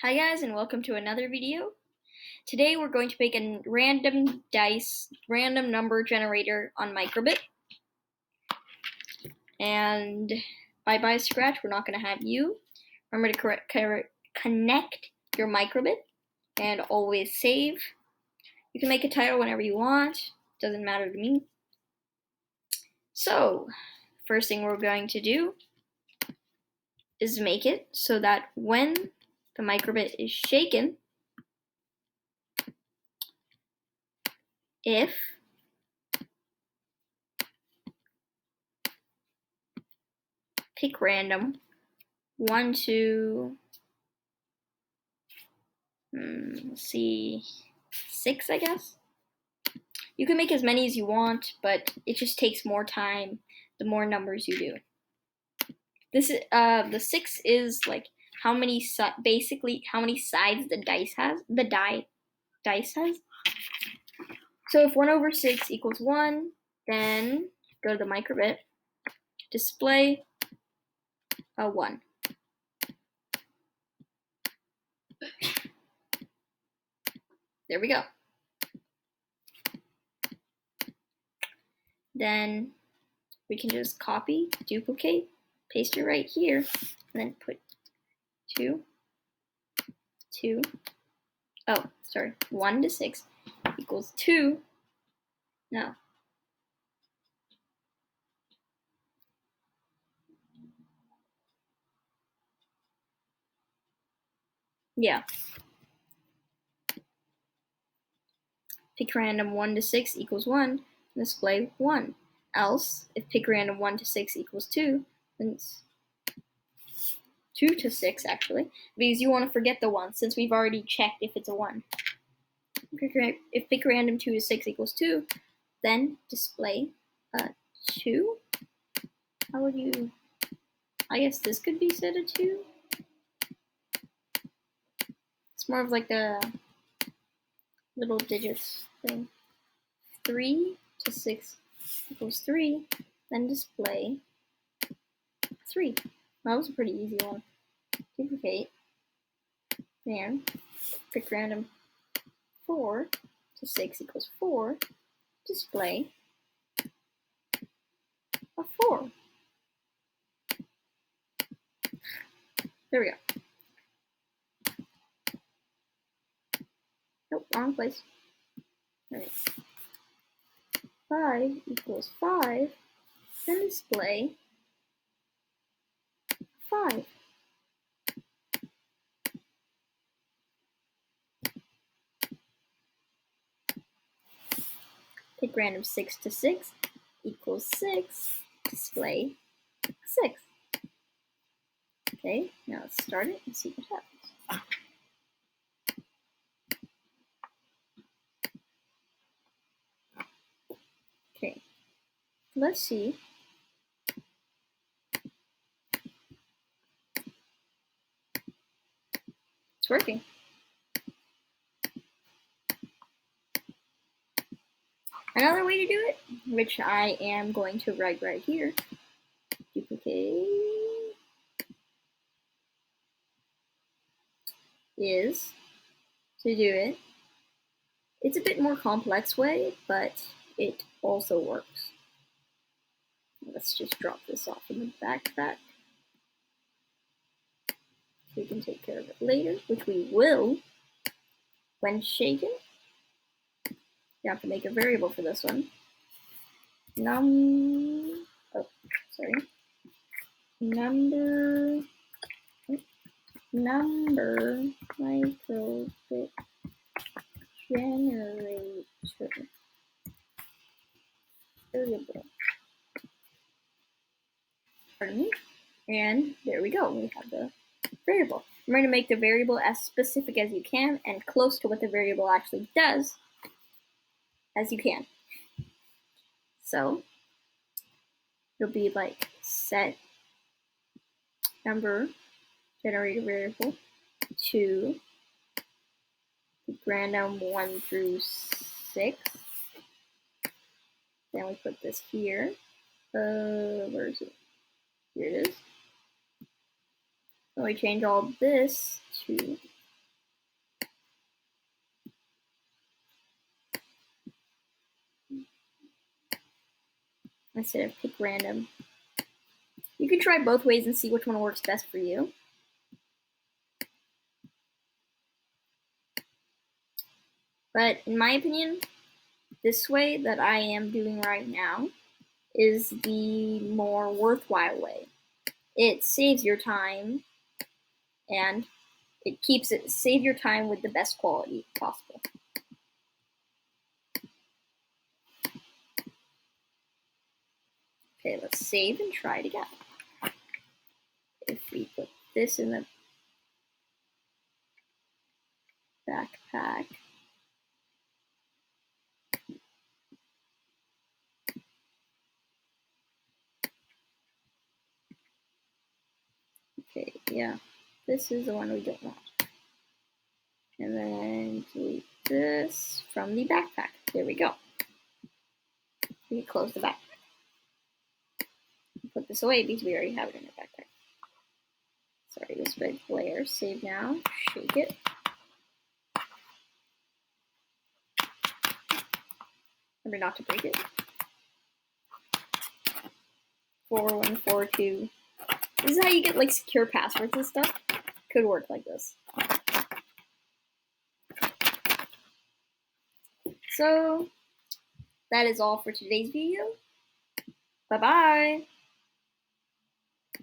Hi guys, and welcome to another video. Today we're going to make a random number generator on Microbit. And bye Scratch, we're not going to have you. Remember to connect your Microbit and always save. You can make a title whenever you want, doesn't matter to me. So, first thing we're going to do is make it so that when the Microbit is shaken, if pick random 1 to let's see, 6, I guess. You can make as many as you want, but it just takes more time the more numbers you do. This is the 6 is like how many basically how many sides the dice has. Dice has. So if 1/6 equals 1, then go to the Microbit, display a 1. There we go. Then we can just copy, duplicate, paste it right here, and then put 2, 2. Oh, sorry. 1 to 6 equals 2. No. Yeah. Pick random 1 to 6 equals 1, display 1. Else, if pick random 1 to 6 equals 2, then it's 2 to 6 actually, because you want to forget the 1 since we've already checked if it's a 1. If pick random 2 to 6 equals 2, then display 2. How would you? I guess this could be set a 2. It's more of like a little digits thing. 3 to 6 equals 3, then display 3. That was a pretty easy one. Duplicate, and pick random 4 to 6 equals 4, display a 4. There we go. Nope, wrong place. Alright. 5 equals 5, then display 5. Pick random 6 to 6 equals 6, display 6. Okay, now let's start it and see what happens. Okay, let's see. It's working. Another way to do it, which I am going to write right here, duplicate, is to do it. It's a bit more complex way, but it also works. Let's just drop this off in the backpack. We can take care of it later, which we will when shaken. You have to make a variable for this one. Number Microbit generator variable. Pardon me. And there we go. We have the variable. Remember to make the variable as specific as you can and close to what the variable actually does as you can. So it'll be like set number generator variable to random 1 through 6. Then we put this here. Where is it? Here it is. Then we change all this to instead of pick random. You can try both ways and see which one works best for you. But in my opinion, this way that I am doing right now is the more worthwhile way. It saves your time and it keeps it save your time with the best quality possible. Okay, let's save and try it again. If we put this in the backpack, okay, yeah, this is the one we don't want. And then delete this from the backpack. There we go. We close the backpack. Put this away because we already have it in the backpack. Sorry, this red layer. Save now. Shake it. Remember not to break it. 4142. This is how you get like secure passwords and stuff. Could work like this. So that is all for today's video. Bye bye.